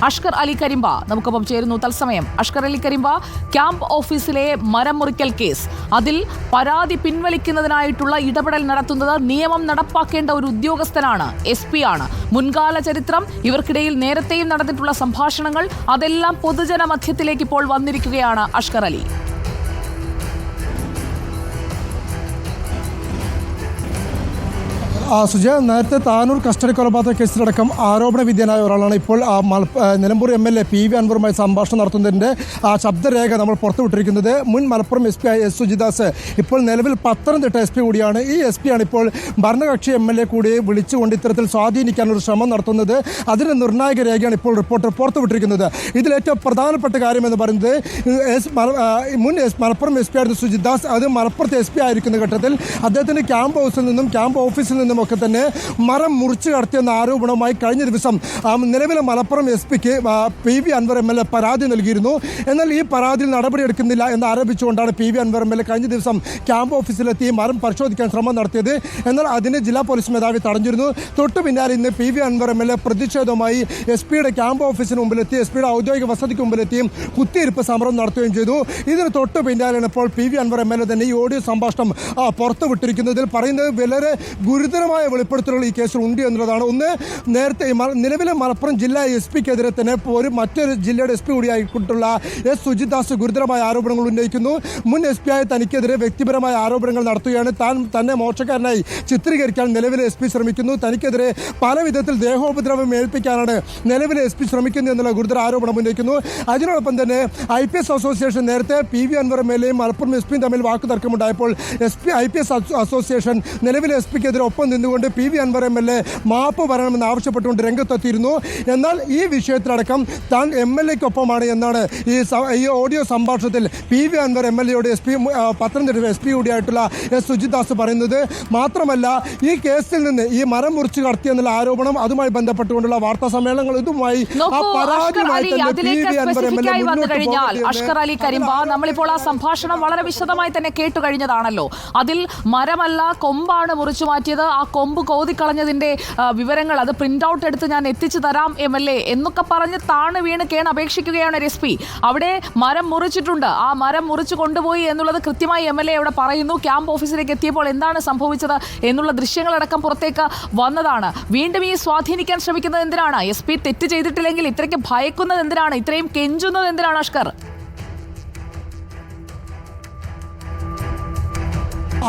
അഷ്കർ അലി കരിമ്പ നമുക്കൊപ്പം ചേരുന്നു തത്സമയം. അഷ്കർ അലി കരിമ്പ, ക്യാമ്പ് ഓഫീസിലെ മരം മുറിക്കൽ കേസ്, അതിൽ പരാതി പിൻവലിക്കുന്നതിനായിട്ടുള്ള ഇടപെടൽ നടത്തുന്നത് നിയമം നടപ്പാക്കേണ്ട ഒരു ഉദ്യോഗസ്ഥനാണ്, SP ആണ്. മുൻകാല ചരിത്രം, ഇവർക്കിടയിൽ നേരത്തെയും നടന്നിട്ടുള്ള സംഭാഷണങ്ങൾ, അതെല്ലാം പൊതുജന മധ്യത്തിലേക്ക് ഇപ്പോൾ വന്നിരിക്കുകയാണ്. അഷ്കർ അലി, സുജയ, നേരത്തെ താനൂർ കസ്റ്റഡി കൊലപാതക കേസിലടക്കം ആരോപണ വിധേയനായ ഒരാളാണ് ഇപ്പോൾ നിലമ്പൂർ MLA PV അൻവറുമായി സംഭാഷണം നടത്തുന്നതിൻ്റെ ശബ്ദരേഖ നമ്മൾ പുറത്തുവിട്ടിരിക്കുന്നത്. മുൻ മലപ്പുറം SP ആയ S. സുജിദാസ് ഇപ്പോൾ നിലവിൽ പത്തനംതിട്ട SP കൂടിയാണ്. ഈ SP ആണ് ഇപ്പോൾ ഭരണകക്ഷി MLA കൂടി വിളിച്ചുകൊണ്ട് ഇത്തരത്തിൽ സ്വാധീനിക്കാനൊരു ശ്രമം നടത്തുന്നത്. അതിന് നിർണായക രേഖയാണ് ഇപ്പോൾ റിപ്പോർട്ടർ പുറത്തുവിട്ടിരിക്കുന്നത്. ഇതിലേറ്റവും പ്രധാനപ്പെട്ട കാര്യം എന്ന് പറയുന്നത് മുൻ മലപ്പുറം SP ആയിരുന്ന സുജിദാസ്, അത് മലപ്പുറത്ത് SP ആയിരിക്കുന്ന ഘട്ടത്തിൽ അദ്ദേഹത്തിന് ക്യാമ്പ് ഹൗസിൽ നിന്നും ക്യാമ്പ് ഓഫീസിൽ നിന്നും ഒക്കെ തന്നെ മരം മുറിച്ചു കടത്തിയെന്ന ആരോപണവുമായി കഴിഞ്ഞ ദിവസം നിലവിലെ മലപ്പുറം SP-ക്ക് PV അൻവർ MLA പരാതി നൽകിയിരുന്നു. എന്നാൽ ഈ പരാതിയിൽ നടപടിയെടുക്കുന്നില്ല എന്ന് ആരോപിച്ചുകൊണ്ടാണ് PV അൻവർ MLA കഴിഞ്ഞ ദിവസം ക്യാമ്പ് ഓഫീസിലെത്തി മരം പരിശോധിക്കാൻ ശ്രമം നടത്തിയത്. എന്നാൽ അതിന് ജില്ലാ പോലീസ് മേധാവി തടഞ്ഞിരുന്നു. തൊട്ടു പിന്നാലെ ഇന്ന് PV അൻവർ MLA പ്രതിഷേധവുമായി SP-യുടെ ക്യാമ്പ് ഓഫീസിന് മുമ്പിലെത്തി, SP-യുടെ ഔദ്യോഗിക വസതിക്ക് മുമ്പിലെത്തിയും കുത്തിയിരിപ്പ് സമരം നടത്തുകയും ചെയ്തു. ഇതിന് തൊട്ടു പിന്നാലെയാണ് ഇപ്പോൾ PV അൻവർ MLA തന്നെ ഈ ഓഡിയോ സംഭാഷണം പുറത്തുവിട്ടിരിക്കുന്നതിൽ പറയുന്നത് വളരെ ഗുരുതരമായ വെളിപ്പെടുത്തലുകൾ ഈ കേസിൽ ഉണ്ട് എന്നുള്ളതാണ്. ഒന്ന്, നേരത്തെ നിലവിലെ മലപ്പുറം ജില്ലാ SP-ക്കെതിരെ തന്നെ മറ്റൊരു ജില്ലയുടെ SP കൂടിയായിട്ടുള്ള S. സുജിദാസ് ഗുരുതരമായ ആരോപണങ്ങൾ ഉന്നയിക്കുന്നു. മുൻ SP ആയ തനിക്കെതിരെ വ്യക്തിപരമായ ആരോപണങ്ങൾ നടത്തുകയാണ്. തന്നെ മോശക്കാരനായി ചിത്രീകരിക്കാൻ നിലവിലെ SP ശ്രമിക്കുന്നു. തനിക്കെതിരെ പല വിധത്തിൽ ദേഹോപദ്രവം ഏൽപ്പിക്കാനാണ് നിലവിലെ SP ശ്രമിക്കുന്നത് എന്നുള്ള ഗുരുതര ആരോപണം ഉന്നയിക്കുന്നു. അതിനോടൊപ്പം തന്നെ IPS അസോസിയേഷൻ നേരത്തെ PV അൻവർ MLA-യും മലപ്പുറം SP-യും തമ്മിൽ വാക്കുതർക്കമുണ്ടായപ്പോൾ IPS അസോസിയേഷൻ നിലവിലെ SP-ക്കെതിരെ ഒപ്പം നിന്നുകൊണ്ട് PV അൻവർ MLA മാപ്പ് പറയണമെന്ന് ആവശ്യപ്പെട്ടുകൊണ്ട് രംഗത്തെത്തിയിരുന്നു. എന്നാൽ ഈ വിഷയത്തിലടക്കം താൻ MLA-ക്കൊപ്പമാണ് എന്നാണ് ഈ ഓഡിയോ സംഭാഷണത്തിൽ PV Anwar MLA-യുടെ Pathanamthitta SP കൂടിയായിട്ടുള്ള S. Sujith Das പറയുന്നത്. മാത്രമല്ല, ഈ കേസിൽ നിന്ന് ഈ മരം മുറിച്ചു കടത്തി എന്നുള്ള ആരോപണം, അതുമായി ബന്ധപ്പെട്ടുകൊണ്ടുള്ള വാർത്താ സമ്മേളനങ്ങൾ, ഇതുമായി അഷ്കർ അലി കരിമ്പ, നമ്മളിപ്പോൾ ആ സംഭാഷണം വളരെ വിശദമായി തന്നെ കേട്ടു കഴിഞ്ഞതാണല്ലോ. അതിൽ മരമല്ല കൊമ്പാണ് മുറിച്ചു മാറ്റിയത്, ആ കൊമ്പ് കോതിക്കളഞ്ഞതിന്റെ വിവരങ്ങൾ അത് പ്രിന്റ് ഔട്ട് എടുത്ത് ഞാൻ എത്തിച്ചു തരാം MLA എന്നൊക്കെ പറഞ്ഞ് താണ് വീണ് കേണ് അപേക്ഷിക്കുകയാണ് ഒരു SP. അവിടെ മരം മുറിച്ചിട്ടുണ്ട്, ആ മരം മുറിച്ചു കൊണ്ടുപോയി എന്നുള്ളത് കൃത്യമായി MLA അവിടെ പറയുന്നു. ക്യാമ്പ് ഓഫീസിലേക്ക് എത്തിയപ്പോൾ എന്താണ് സംഭവിച്ചത് എന്നുള്ള ദൃശ്യങ്ങളടക്കം പുറത്തേക്ക് വന്നതാണ്. വീണ്ടും ഈ സ്വാധീനിക്കാൻ ശ്രമിക്കുന്നത് എന്തിനാണ്? SP തെറ്റ് ചെയ്തിട്ടില്ലെങ്കിൽ ഇത്രയ്ക്ക് ഭയക്കുന്നത് എന്തിനാണ്? ഇത്രയും കെഞ്ചുന്നത് എന്തിനാണ് അഷ്കർ?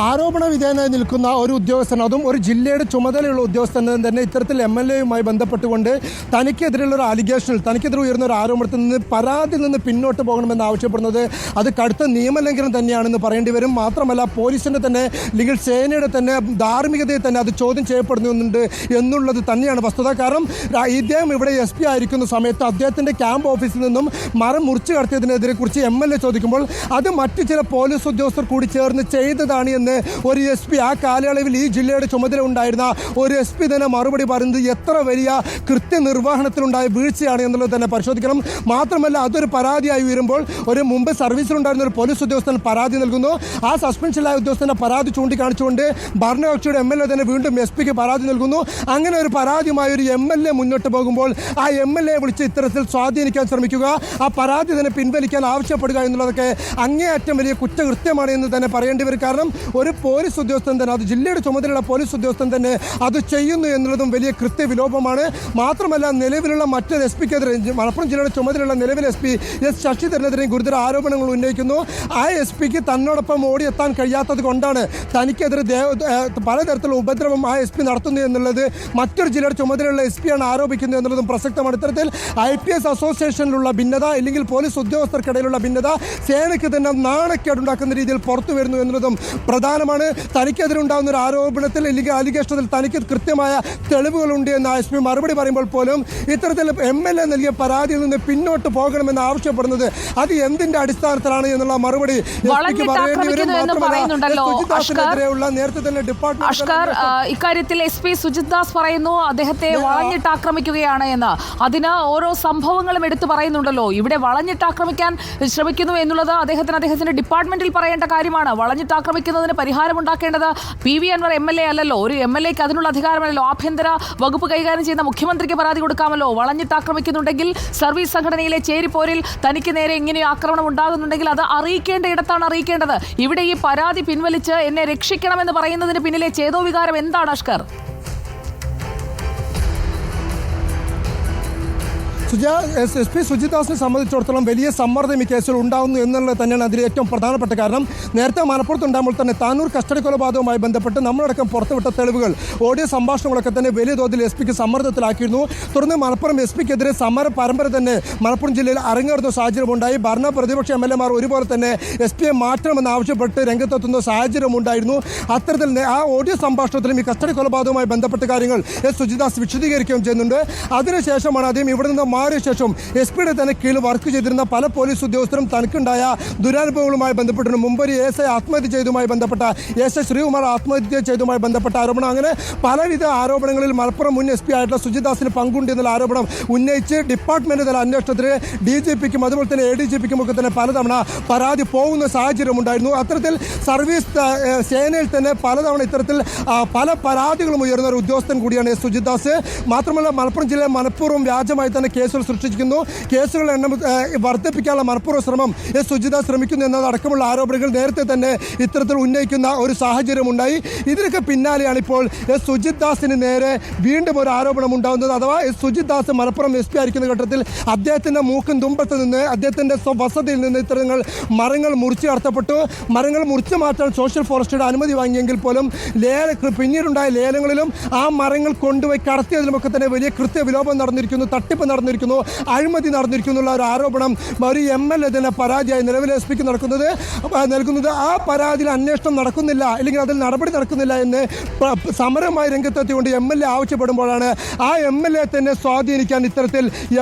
ആരോപണ വിധേയനായി നിൽക്കുന്ന ഒരു ഉദ്യോഗസ്ഥൻ, അതും ഒരു ജില്ലയുടെ ചുമതലയുള്ള ഉദ്യോഗസ്ഥൻ തന്നെ ഇത്തരത്തിൽ MLA-യുമായി ബന്ധപ്പെട്ടുകൊണ്ട് തനിക്കെതിരെയുള്ള ഒരു അലിഗേഷനിൽ, തനിക്കെതിരെ ഉയർന്ന ഒരു ആരോപണത്തിൽ നിന്ന് പരാതിയിൽ നിന്ന് പിന്നോട്ട് പോകണമെന്ന് ആവശ്യപ്പെടുന്നത് അത് കടുത്ത നിയമലംഘനം തന്നെയാണെന്ന് പറയേണ്ടി വരും. മാത്രമല്ല, പോലീസിൻ്റെ തന്നെ അല്ലെങ്കിൽ സേനയുടെ തന്നെ ധാർമ്മികതയെ തന്നെ അത് ചോദ്യം ചെയ്യപ്പെടുന്നുണ്ട് എന്നുള്ളത് തന്നെയാണ് വസ്തുത. കാരണം ഇദ്ദേഹം ഇവിടെ SP ആയിരിക്കുന്ന സമയത്ത് അദ്ദേഹത്തിൻ്റെ ക്യാമ്പ് ഓഫീസിൽ നിന്നും മരം മുറിച്ചു കടത്തിയതിനെതിരെ കുറിച്ച് MLA ചോദിക്കുമ്പോൾ അത് മറ്റു ചില പോലീസ് ഉദ്യോഗസ്ഥർ കൂടി ചേർന്ന് ചെയ്തതാണ് എന്ന് ഒരു SP, ആ കാലയളവിൽ ഈ ജില്ലയുടെ ചുമതല ഉണ്ടായിരുന്ന ഒരു SP തന്നെ മറുപടി പറയുന്നത് എത്ര വലിയ കൃത്യനിർവഹണത്തിലുണ്ടായ വീഴ്ചയാണ് എന്നുള്ളത് തന്നെ പരിശോധിക്കണം. മാത്രമല്ല, അതൊരു പരാതിയായി ഉയരുമ്പോൾ ഒരു മുമ്പ് സർവീസിലുണ്ടായിരുന്ന ഒരു പോലീസ് ഉദ്യോഗസ്ഥൻ പരാതി നൽകുന്നു. ആ സസ്പെൻഷനിലായ ഉദ്യോഗസ്ഥൻ്റെ പരാതി ചൂണ്ടിക്കാണിച്ചുകൊണ്ട് ഭരണകക്ഷിയുടെ MLA തന്നെ വീണ്ടും SP-ക്ക് പരാതി നൽകുന്നു. അങ്ങനെ ഒരു പരാതിയുമായി ഒരു MLA മുന്നോട്ട് പോകുമ്പോൾ ആ MLA വിളിച്ച് ഇത്തരത്തിൽ സ്വാധീനിക്കാൻ ശ്രമിക്കുക, ആ പരാതി തന്നെ പിൻവലിക്കാൻ ആവശ്യപ്പെടുക എന്നുള്ളതൊക്കെ അങ്ങേയറ്റം വലിയ കുറ്റകൃത്യമാണ് എന്ന് തന്നെ പറയേണ്ടി വരും. കാരണം ഒരു പോലീസ് ഉദ്യോഗസ്ഥൻ തന്നെ, അത് ജില്ലയുടെ ചുമതലയുള്ള പോലീസ് ഉദ്യോഗസ്ഥൻ തന്നെ അത് ചെയ്യുന്നു എന്നുള്ളതും വലിയ കൃത്യവിലോപമാണ്. മാത്രമല്ല, നിലവിലുള്ള മറ്റൊരു SP-ക്കെതിരെ, മലപ്പുറം ജില്ലയുടെ ചുമതലയുള്ള നിലവിലെ SP S. ശശിധരനെതിരെയും ഗുരുതര ആരോപണങ്ങൾ ഉന്നയിക്കുന്നു. ആ SP-ക്ക് തന്നോടൊപ്പം ഓടിയെത്താൻ കഴിയാത്തത് കൊണ്ടാണ് തനിക്കെതിരെ പലതരത്തിലുള്ള ഉപദ്രവം ആ SP നടത്തുന്നു എന്നുള്ളത് മറ്റൊരു ജില്ലയുടെ ചുമതലയുള്ള SP-യാണ് ആരോപിക്കുന്നത് എന്നുള്ളതും പ്രസക്തമാണ്. ഇത്തരത്തിൽ IPS അസോസിയേഷനിലുള്ള ഭിന്നത, അല്ലെങ്കിൽ പോലീസ് ഉദ്യോഗസ്ഥർക്കിടയിലുള്ള ഭിന്നത സേനയ്ക്ക് തന്നെ നാണക്കേടുണ്ടാക്കുന്ന രീതിയിൽ പുറത്തു വരുന്നു എന്നുള്ളതും പ്രധാനമാണ്. തനിക്കെതിരെ ഉണ്ടാകുന്ന ഒരു ആരോപണത്തിൽ അല്ലെങ്കിൽ അലിഗേഷനിൽ തനിക്ക് കൃത്യമായ തെളിവുകളുണ്ട് എന്ന് SP മറുപടി പറയുമ്പോൾ പോലും ഇത്തരത്തിൽ MLA നൽകിയ പരാതിയിൽ നിന്ന് പിന്നോട്ട് പോകണമെന്ന് ആവശ്യപ്പെടുന്നത് അത് എന്തിന്റെ അടിസ്ഥാനത്തിലാണ് എന്നുള്ള മറുപടി നേരത്തെ തന്നെ ഡിപ്പാർട്ട്മെന്റ് ഇക്കാര്യത്തിൽ SP സുജിദാസ് പറയുന്നു അദ്ദേഹത്തെ വളഞ്ഞിട്ട് ആക്രമിക്കുകയാണ് എന്ന്. അതിന് ഓരോ സംഭവങ്ങളും എടുത്തു പറയുന്നുണ്ടല്ലോ. ഇവിടെ വളഞ്ഞിട്ട് ആക്രമിക്കാൻ ശ്രമിക്കുന്നു എന്നുള്ളത് അദ്ദേഹത്തിന്റെ ഡിപ്പാർട്ട്മെന്റിൽ പറയേണ്ട കാര്യമാണ്. വളഞ്ഞിട്ട് ആക്രമിക്കുന്നത് എന്നതിന് പരിഹാരമുണ്ടാക്കേണ്ടത് PV അൻവർ MLA അല്ലല്ലോ. ഒരു MLAക്ക് അതിനുള്ള അധികാരമല്ലല്ലോ. ആഭ്യന്തര വകുപ്പ് കൈകാര്യം ചെയ്യുന്ന മുഖ്യമന്ത്രിക്ക് പരാതി കൊടുക്കാമല്ലോ. വളഞ്ഞിട്ട് ആക്രമിക്കുന്നുണ്ടെങ്കിൽ, സർവീസ് സംഘടനയിലെ ചേരിപ്പോരിൽ തനിക്ക് നേരെ ഇങ്ങനെ ആക്രമണം ഉണ്ടാകുന്നുണ്ടെങ്കിൽ അത് അറിയിക്കേണ്ട ഇടത്താണ് അറിയിക്കേണ്ടത്. ഇവിടെ ഈ പരാതി പിൻവലിച്ച് എന്നെ രക്ഷിക്കണമെന്ന് പറയുന്നതിന് പിന്നിലെ ചേതോവികാരം എന്താണ് അഷ്കർ? SP സുജിദാസിനെ സംബന്ധിച്ചിടത്തോളം വലിയ സമ്മർദ്ദം ഈ കേസിൽ ഉണ്ടാകുന്നു എന്നുള്ളത് തന്നെയാണ് അതിൽ ഏറ്റവും പ്രധാനപ്പെട്ട കാരണം. നേരത്തെ മലപ്പുറത്തുണ്ടാകുമ്പോൾ തന്നെ താനൂർ കസ്റ്റഡി കൊലപാതകവുമായി ബന്ധപ്പെട്ട് നമ്മളടക്കം പുറത്തുവിട്ട തെളിവുകൾ, ഓഡിയോ സംഭാഷണങ്ങളൊക്കെ തന്നെ വലിയ തോതിൽ SP സമ്മർദ്ദത്തിലാക്കിയിരുന്നു. തുടർന്ന് മലപ്പുറം SP-ക്കെതിരെ സമര പരമ്പര തന്നെ മലപ്പുറം ജില്ലയിൽ അരങ്ങേറുന്ന സാഹചര്യമുണ്ടായി. ഭരണ പ്രതിപക്ഷ MLA-മാർ ഒരുപോലെ തന്നെ SP-യെ മാറ്റണമെന്ന് ആവശ്യപ്പെട്ട് രംഗത്തെത്തുന്ന സാഹചര്യമുണ്ടായിരുന്നു. അത്തരത്തിൽ ആ ഓഡിയോ സംഭാഷണത്തിലും ഈ കസ്റ്റഡി കൊലപാതകവുമായി ബന്ധപ്പെട്ട കാര്യങ്ങൾ സുജിദാസ് വിശദീകരിക്കുകയും ചെയ്യുന്നുണ്ട്. അതിനുശേഷമാണ് അദ്ദേഹം ഇവിടെ നിന്ന് മാറിയ ശേഷം SP-യുടെ തന്നെ കീഴിൽ വർക്ക് ചെയ്തിരുന്ന പല പോലീസ് ഉദ്യോഗസ്ഥരും തനിക്കുണ്ടായ ദുരനുഭവങ്ങളുമായി ബന്ധപ്പെട്ടിട്ടുണ്ട്. മുമ്പ് ഒരു ASI ആത്മഹത്യ ചെയ്തതുമായി ബന്ധപ്പെട്ട ASI ശ്രീകുമാർ ആത്മഹത്യ ചെയ്തതുമായി ബന്ധപ്പെട്ട ആരോപണം, അങ്ങനെ പലവിധ ആരോപണങ്ങളിൽ മലപ്പുറം മുൻ SP ആയിട്ടുള്ള സുജിദാസിന് പങ്കുണ്ട് എന്നുള്ള ആരോപണം ഉന്നയിച്ച് ഡിപ്പാർട്ട്മെന്റ് തല അന്വേഷണത്തിന് DGP-ക്കും അതുപോലെ തന്നെ ADGP-ക്കും ഒക്കെ തന്നെ പലതവണ പരാതി പോകുന്ന സാഹചര്യമുണ്ടായിരുന്നു. അത്തരത്തിൽ സർവീസ് സേനയിൽ തന്നെ പലതവണ ഇത്തരത്തിൽ പല പരാതികളും ഉയർന്ന ഒരു ഉദ്യോഗസ്ഥൻ കൂടിയാണ് സുജിദാസ്. മാത്രമല്ല മലപ്പുറം ജില്ലയിൽ മനഃപൂർവ്വം വ്യാജമായി തന്നെ കേസുകൾ സൃഷ്ടിച്ചിരിക്കുന്നു. കേസുകളുടെ എണ്ണം വർദ്ധിപ്പിക്കാനുള്ള മനഃപൂർവ്വ ശ്രമം സുജിദാസ് ശ്രമിക്കുന്നു എന്നതടക്കമുള്ള ആരോപണങ്ങൾ നേരത്തെ തന്നെ ഇത്തരത്തിൽ ഉന്നയിക്കുന്ന ഒരു സാഹചര്യമുണ്ടായി. ഇതിനൊക്കെ പിന്നാലെയാണ് ഇപ്പോൾ സുജിദാസിന് നേരെ വീണ്ടും ഒരു ആരോപണം ഉണ്ടാകുന്നത്. അഥവാ സുജിദാസ് മലപ്പുറം SP ആയിരിക്കുന്ന ഘട്ടത്തിൽ അദ്ദേഹത്തിൻ്റെ മൂക്കും തുമ്പത്ത് നിന്ന്, അദ്ദേഹത്തിൻ്റെ വസതിയിൽ നിന്ന് ഇത്തരങ്ങൾ മരങ്ങൾ മുറിച്ച് കടത്തപ്പെട്ടു. മരങ്ങൾ മുറിച്ചു മാറ്റാൻ സോഷ്യൽ ഫോറസ്റ്റിയുടെ അനുമതി വാങ്ങിയെങ്കിൽ പോലും പിന്നീടുണ്ടായ ലേലങ്ങളിലും ആ മരങ്ങൾ കൊണ്ടുപോയി കടത്തിയതിലുമൊക്കെ തന്നെ വലിയ കൃത്യവിലോപം നടന്നിരിക്കുന്നു, തട്ടിപ്പ് നടന്നിരിക്കുന്നു, അഴിമതി നടന്നിരിക്കുന്നുള്ള ഒരു ആരോപണം ഒരു MLA തന്നെ പരാതിയായി നിലവിലെ SP-ക്ക് നൽകുന്നത്. ആ പരാതിയിൽ അന്വേഷണം നടക്കുന്നില്ല, അല്ലെങ്കിൽ അതിൽ നടപടി നടക്കുന്നില്ല എന്ന് സമരമായി രംഗത്തെത്തിക്കൊണ്ട് MLA ആവശ്യപ്പെടുമ്പോഴാണ് ആ MLA തന്നെ സ്വാധീനിക്കാൻ ഇത്തരത്തിൽ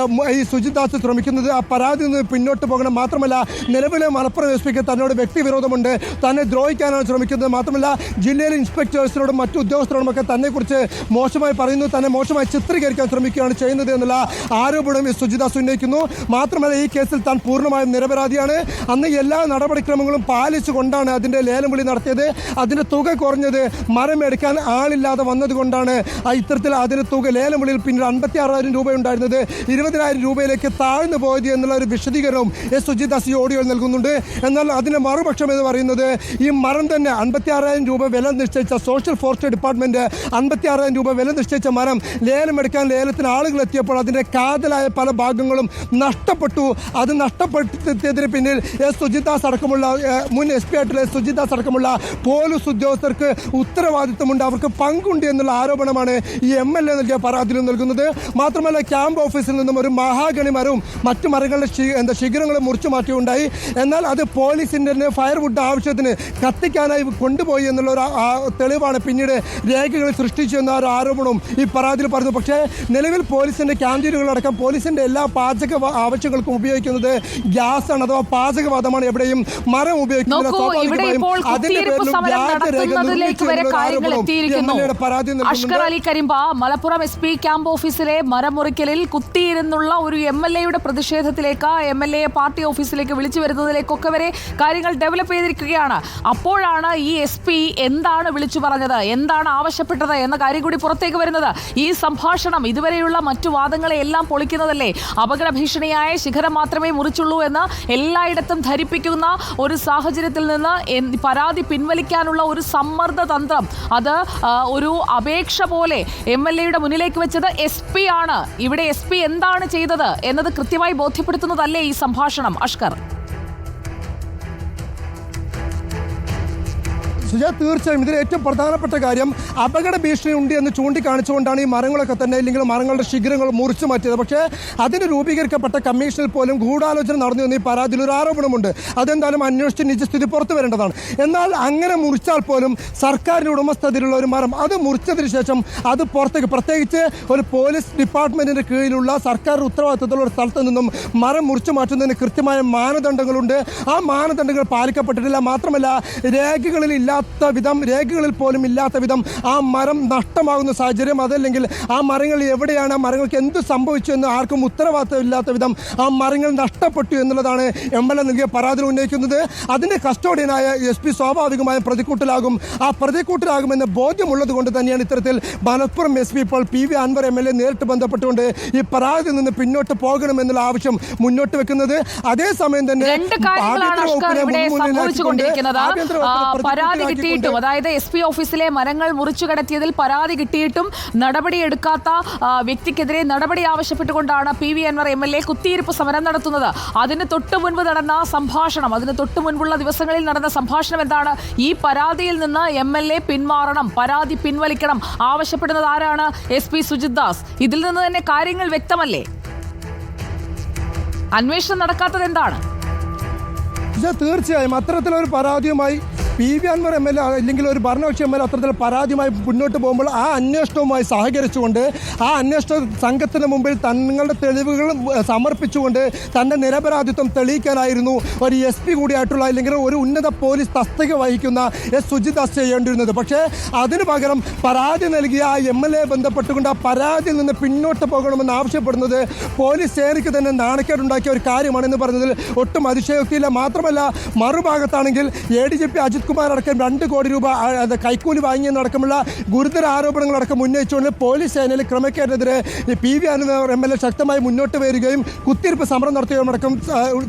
ഈ സുജിദാസ് ശ്രമിക്കുന്നത്. ആ പരാതി നിന്ന് പിന്നോട്ട് പോകണം. മാത്രമല്ല നിലവിലെ മലപ്പുറം SP-ക്ക് തന്നോട് വ്യക്തിവിരോധമുണ്ട്, തന്നെ ദ്രോഹിക്കാനാണ് ശ്രമിക്കുന്നത്. മാത്രമല്ല ജില്ലയിലെ ഇൻസ്പെക്ടേഴ്സിനോടും മറ്റു ഉദ്യോഗസ്ഥരോടും ഒക്കെ തന്നെക്കുറിച്ച് മോശമായി പറയുന്നു, തന്നെ മോശമായി ചിത്രീകരിക്കാൻ ശ്രമിക്കുകയാണ് ചെയ്യുന്നത് എന്നുള്ള ആരോപണം സുജിദാസ് ഉന്നയിക്കുന്നു. മാത്രമല്ല ഈ കേസിൽ താൻ പൂർണ്ണമായും നിരപരാധിയാണ്. അന്ന് എല്ലാ നടപടിക്രമങ്ങളും പാലിച്ചുകൊണ്ടാണ് അതിൻ്റെ ലേലം വിളി നടത്തിയത്. അതിൻ്റെ തുക കുറഞ്ഞത് മരം എടുക്കാൻ ആളില്ലാതെ വന്നതുകൊണ്ടാണ് ഇത്തരത്തിൽ അതിൻ്റെ തുക ലേലം വിളിയിൽ പിന്നീട് 56,000 രൂപ ഉണ്ടായിരുന്നത് 20,000 രൂപയിലേക്ക് താഴ്ന്നു പോയത് എന്നുള്ള ഒരു വിശദീകരണവും സുജിദാസ് ഈ ഓഡിയോയിൽ നൽകുന്നുണ്ട്. എന്നാൽ അതിൻ്റെ മറുപക്ഷം എന്ന് പറയുന്നത് ഈ മരം തന്നെ 56,000 രൂപ വില നിശ്ചയിച്ച സോഷ്യൽ ഫോറസ്റ്റ് ഡിപ്പാർട്ട്മെൻറ്റ് 56,000 രൂപ വില നിശ്ചയിച്ച മരം ലേലമെടുക്കാൻ ലേലത്തിന് ആളുകൾ എത്തിയപ്പോൾ അതിൻ്റെ കാതലായ പല ഭാഗങ്ങളും നഷ്ടപ്പെട്ടു. അത് നഷ്ടപ്പെട്ടതിന് പിന്നിൽ സുജിദാസ് അടക്കമുള്ള മുൻ SP ആയിട്ടുള്ള സുജിദാസ് അടക്കമുള്ള പോലീസ് ഉദ്യോഗസ്ഥർക്ക് ഉത്തരവാദിത്വമുണ്ട്, അവർക്ക് പങ്കുണ്ട് എന്നുള്ള ആരോപണമാണ് ഈ MLA നൽകിയ പരാതിയിൽ നൽകുന്നത്. മാത്രമല്ല ക്യാമ്പ് ഓഫീസിൽ നിന്നും ഒരു മഹാഗണി മരവും മറ്റു മരങ്ങളുടെ ശിഖരങ്ങളും മുറിച്ചു മാറ്റിയുണ്ടായി. എന്നാൽ അത് പോലീസിൻ്റെ ഫയർവുഡ് ആവശ്യത്തിന് കത്തിക്കാനായി കൊണ്ടുപോയി എന്നുള്ള ഒരു തെളിവാണ് പിന്നീട് രേഖകൾ സൃഷ്ടിച്ചു എന്ന ഒരു ആരോപണവും ഈ പരാതിയിൽ പറഞ്ഞു. പക്ഷേ നിലവിൽ പോലീസിൻ്റെ ക്യാൻറ്റീനുകളടക്കം പോലീസിൻ്റെ എല്ലാ പാചക ആവശ്യങ്ങൾക്കും ഉപയോഗിക്കുന്നത് ഗ്യാസാണ്, അഥവാ പാചകവാതമാണ്. എവിടെയും മരം ഉപയോഗിക്കുന്നത്. അഷ്കർ അലി കരിമ്പ മലപ്പുറം SP ക്യാമ്പ് ഓഫീസിലെ മരമുറിക്കലിൽ കുത്തിയിരുന്നുള്ള ഒരു MLA-യുടെ പ്രതിഷേധത്തിലേക്ക്, MLA-യെ പാർട്ടി ഓഫീസിലേക്ക് വിളിച്ചു വരുന്നതിലേക്കൊക്കെ വരെ കാര്യങ്ങൾ ഡെവലപ്പ് ചെയ്തിരിക്കുകയാണ്. അപ്പോഴാണ് ഈ SP എന്താണ് വിളിച്ചു പറഞ്ഞത്, എന്താണ് ആവശ്യപ്പെട്ടത് എന്ന കാര്യം കൂടി പുറത്തേക്ക് വരുന്നത്. ഈ സംഭാഷണം ഇതുവരെയുള്ള മറ്റു വാദങ്ങളെ എല്ലാം പൊളിക്കുന്നതല്ലേ? അപകട ഭീഷണിയായ ശിഖരം മാത്രമേ മുറിച്ചുള്ളൂ എന്ന് എല്ലായിടത്തും ധരിപ്പിക്കുന്ന ഒരു സാഹചര്യത്തിൽ നിന്ന് പരാതി പിൻവലിക്കാനുള്ള ഒരു സമ്മർദ്ദ തന്ത്രം, അത് ഒരു അപേക്ഷ പോലെ MLA-യുടെ മുന്നിലേക്ക് വെച്ചത് SP ആണ്. ഇവിടെ SP എന്താണ് ചെയ്തത് എന്നത് കൃത്യമായി ബോധ്യപ്പെടുത്തുന്നതല്ലേ ഈ സംഭാഷണം അഷ്കർ? തീർച്ചയായും ഇതിൽ ഏറ്റവും പ്രധാനപ്പെട്ട കാര്യം അപകട ഭീഷണി ഉണ്ട് എന്ന് ചൂണ്ടിക്കാണിച്ചുകൊണ്ടാണ് ഈ മരങ്ങളൊക്കെ തന്നെ, അല്ലെങ്കിൽ മരങ്ങളുടെ ശിഖരങ്ങൾ മുറിച്ചു മാറ്റിയത്. പക്ഷേ അതിന് രൂപീകരിക്കപ്പെട്ട കമ്മീഷനിൽ പോലും ഗൂഢാലോചന നടന്നു എന്ന് ഈ പരാതിയിൽ ഒരു ആരോപണമുണ്ട്. അതെന്തായാലും അന്വേഷിച്ച് നിജസ്ഥിതി പുറത്തു വരേണ്ടതാണ്. എന്നാൽ അങ്ങനെ മുറിച്ചാൽ പോലും സർക്കാരിൻ്റെ ഉടമസ്ഥതയിലുള്ള ഒരു മരം അത് മുറിച്ചതിന് ശേഷം അത് പുറത്തേക്ക്, പ്രത്യേകിച്ച് ഒരു പോലീസ് ഡിപ്പാർട്ട്മെൻറ്റിൻ്റെ കീഴിലുള്ള സർക്കാർ ഉത്തരവാദിത്തത്തിലുള്ള ഒരു സ്ഥലത്ത് നിന്നും മരം മുറിച്ചു മാറ്റുന്നതിന് കൃത്യമായ മാനദണ്ഡങ്ങളുണ്ട്. ആ മാനദണ്ഡങ്ങൾ പാലിക്കപ്പെട്ടിട്ടില്ല. മാത്രമല്ല രേഖകളിൽ ഇല്ലാത്ത വിധം, രേഖകളിൽ പോലും ഇല്ലാത്ത വിധം ആ മരം നഷ്ടമാകുന്ന സാഹചര്യം, അതല്ലെങ്കിൽ ആ മരങ്ങൾ എവിടെയാണ്, ആ മരങ്ങൾക്ക് എന്ത് സംഭവിച്ചു എന്ന് ആർക്കും ഉത്തരവാദിത്തം ഇല്ലാത്ത വിധം ആ മരങ്ങൾ നഷ്ടപ്പെട്ടു എന്നുള്ളതാണ് MLA നൽകിയ പരാതി ഉന്നയിക്കുന്നത്. അതിൻ്റെ കസ്റ്റോഡിയനായ SP സ്വാഭാവികമായും പ്രതിക്കൂട്ടിലാകും. ആ പ്രതിക്കൂട്ടിലാകുമെന്ന് ബോധ്യമുള്ളത് കൊണ്ട് തന്നെയാണ് ഇത്തരത്തിൽ മലപ്പുറം SP ഇപ്പോൾ PV അൻവർ MLA നേരിട്ട് ബന്ധപ്പെട്ടുകൊണ്ട് ഈ പരാതിയിൽ നിന്ന് പിന്നോട്ട് പോകണമെന്നുള്ള ആവശ്യം മുന്നോട്ട് വെക്കുന്നത്. അതേസമയം തന്നെ പരാതി കിട്ടിയിട്ടും, അതായത് SP ഓഫീസിലെ മരങ്ങൾ മുറിച്ചു കടത്തിയതിൽ പരാതി കിട്ടിയിട്ടും നടപടിയെടുക്കാത്ത വ്യക്തിക്കെതിരെ നടപടി ആവശ്യപ്പെട്ടുകൊണ്ടാണ് PV അൻവർ MLA കുത്തിയിരിപ്പ് സമരം നടത്തുന്നത്. അതിന് തൊട്ടു മുൻപ് നടന്ന സംഭാഷണം, അതിന് തൊട്ടു മുൻപുള്ള ദിവസങ്ങളിൽ നടന്ന സംഭാഷണം എന്താണ്? ഈ പരാതിയിൽ നിന്ന് MLA പിന്മാറണം, പരാതി പിൻവലിക്കണം ആവശ്യപ്പെടുന്നത് ആരാണ്? SP സുജിത് ദാസ്. ഇതിൽ നിന്ന് തന്നെ കാര്യങ്ങൾ വ്യക്തമല്ലേ? അന്വേഷണം നടക്കാത്തത് എന്താണ്? തീർച്ചയായും അത്തരത്തിലൊരു പരാതിയുമായി PV അൻവർ MLA അല്ലെങ്കിൽ ഒരു ഭരണപക്ഷ MLA അത്തരത്തിൽ പരാതിയുമായി മുന്നോട്ട് പോകുമ്പോൾ ആ അന്വേഷണവുമായി സഹകരിച്ചുകൊണ്ട് ആ അന്വേഷണ സംഘത്തിന് മുമ്പിൽ തങ്ങളുടെ തെളിവുകൾ സമർപ്പിച്ചുകൊണ്ട് തൻ്റെ നിരപരാധിത്വം തെളിയിക്കാനായിരുന്നു ഒരു SP കൂടിയായിട്ടുള്ള അല്ലെങ്കിൽ ഒരു ഉന്നത പോലീസ് തസ്തിക വഹിക്കുന്ന സുജിത് ദാസ് ചെയ്യേണ്ടിയിരുന്നത്. പക്ഷേ അതിനു പകരം പരാതി നൽകിയ ആ MLA ബന്ധപ്പെട്ടുകൊണ്ട് ആ പരാതിയിൽ നിന്ന് പിന്നോട്ട് പോകണമെന്ന് ആവശ്യപ്പെടുന്നത് പോലീസ് സേനയ്ക്ക് തന്നെ നാണക്കേടുണ്ടാക്കിയ ഒരു കാര്യമാണെന്ന് പറഞ്ഞതിൽ ഒട്ടും അതിശയോക്തിയില്ല. മാത്രമല്ല, മറുഭാഗത്താണെങ്കിൽ ADGP അജിത് കുമാർ അടക്കം 2 കോടി രൂപ കൈക്കൂലി വാങ്ങിയെന്നടക്കമുള്ള ഗുരുതര ആരോപണങ്ങളടക്കം ഉന്നയിച്ചുകൊണ്ട് പോലീസ് സേനയിൽ ക്രമക്കേടിനെതിരെ PV അൻവർ MLA ശക്തമായി മുന്നോട്ട് വരികയും കുത്തിരിപ്പ് സമരം നടത്തുകയും അടക്കം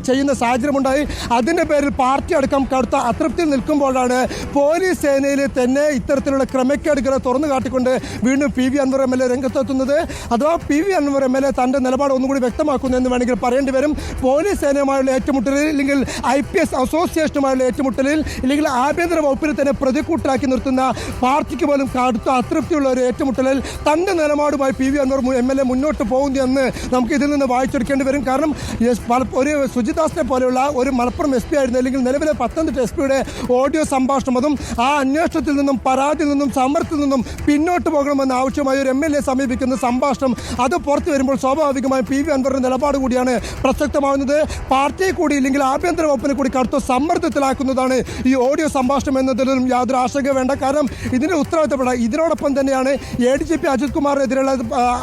ചെയ്യുന്ന സാഹചര്യമുണ്ടായി. അതിൻ്റെ പേരിൽ പാർട്ടി അടക്കം കടുത്ത അതൃപ്തിയിൽ നിൽക്കുമ്പോഴാണ് പോലീസ് സേനയിൽ തന്നെ ഇത്തരത്തിലുള്ള ക്രമക്കേടുകളെ തുറന്നു കാട്ടിക്കൊണ്ട് വീണ്ടും PV അൻവർ MLA രംഗത്തെത്തുന്നത്. അഥവാ PV അൻവർ MLA തൻ്റെ നിലപാട് ഒന്നുകൂടി വ്യക്തമാക്കുന്നു എന്ന് വേണമെങ്കിൽ പറയേണ്ടി വരും. പോലീസ് സേനയുമായുള്ള ഏറ്റുമുട്ടലിൽ അല്ലെങ്കിൽ IPS അസോസിയേഷനുമായുള്ള ഏറ്റുമുട്ടലിൽ അല്ലെങ്കിൽ ആഭ്യന്തര വകുപ്പിനെ തന്നെ പ്രതിക്കൂട്ടിലാക്കി നിർത്തുന്ന പാർട്ടിക്ക് പോലും കടുത്ത അതൃപ്തിയുള്ള ഒരു ഏറ്റുമുട്ടലിൽ തൻ്റെ നിലപാടുമായി PV അൻവർ MLA മുന്നോട്ട് പോകുന്നു എന്ന് നമുക്ക് ഇതിൽ നിന്ന് വായിച്ചെടുക്കേണ്ടി വരും. കാരണം ഒരു സുജിദാസിനെ പോലെയുള്ള ഒരു മലപ്പുറം SP ആയിരുന്നു, അല്ലെങ്കിൽ നിലവിലെ പത്തനംതിട്ട SPയുടെ ഓഡിയോ സംഭാഷണം, അതും ആ അന്വേഷണത്തിൽ നിന്നും പരാതിയിൽ നിന്നും സമരത്തിൽ നിന്നും പിന്നോട്ട് പോകണമെന്ന ആവശ്യമായി ഒരു MLA സമീപിക്കുന്ന സംഭാഷണം അത് പുറത്തു വരുമ്പോൾ സ്വാഭാവികമായും PV അൻവറിന്റെ നിലപാട് കൂടിയാണ് പ്രസക്തമാകുന്നത്. പാർട്ടിയെ കൂടി ഇല്ലെങ്കിൽ ആഭ്യന്തര വകുപ്പിനെ കൂടി കടുത്ത സമ്മർദ്ദത്തിലാക്കുന്നതാണ് ഈ ഓഡിയോ സംഭാഷണം എന്നതിലും യാതൊരു ആശങ്ക വേണ്ട. കാരണം ഇതിൻ്റെ ഉത്തരവാദിത്തപ്പെട്ട ഇതിനോടൊപ്പം തന്നെയാണ് ADGP അജിത് കുമാറിനെതിരെയുള്ള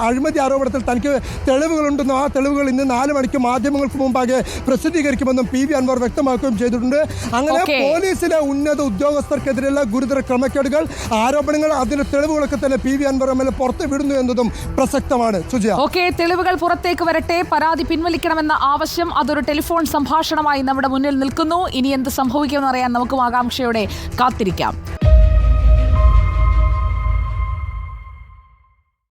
അഴിമതി ആരോപണത്തിൽ തനിക്ക് തെളിവുകളുണ്ടെന്നും ആ തെളിവുകൾ ഇന്ന് 4 മണിക്ക് മാധ്യമങ്ങൾക്ക് മുമ്പാകെ പ്രസിദ്ധീകരിക്കുമെന്നും PV അൻവർ വ്യക്തമാക്കുകയും ചെയ്തിട്ടുണ്ട്. അങ്ങനെ പോലീസിലെ ഉന്നത ഉദ്യോഗസ്ഥർക്കെതിരെയുള്ള ഗുരുതര ക്രമക്കേടുകൾ, ആരോപണങ്ങൾ, അതിന്റെ തെളിവുകളൊക്കെ തന്നെ PV അൻവർ MLA പുറത്തു വിടുന്നു എന്നതും പ്രസക്തമാണ്. തെളിവുകൾ പുറത്തേക്ക് വരട്ടെ, പരാതി പിൻവലിക്കണമെന്ന ആവശ്യം അതൊരു ടെലിഫോൺ സംഭാഷണമായി നമ്മുടെ മുന്നിൽ നിൽക്കുന്നു. ഇനി എന്ത് സംഭവിക്കുമെന്ന് അറിയാൻ നമുക്കും ആകാംക്ഷയോടെ കാത്തിരിക്കാം.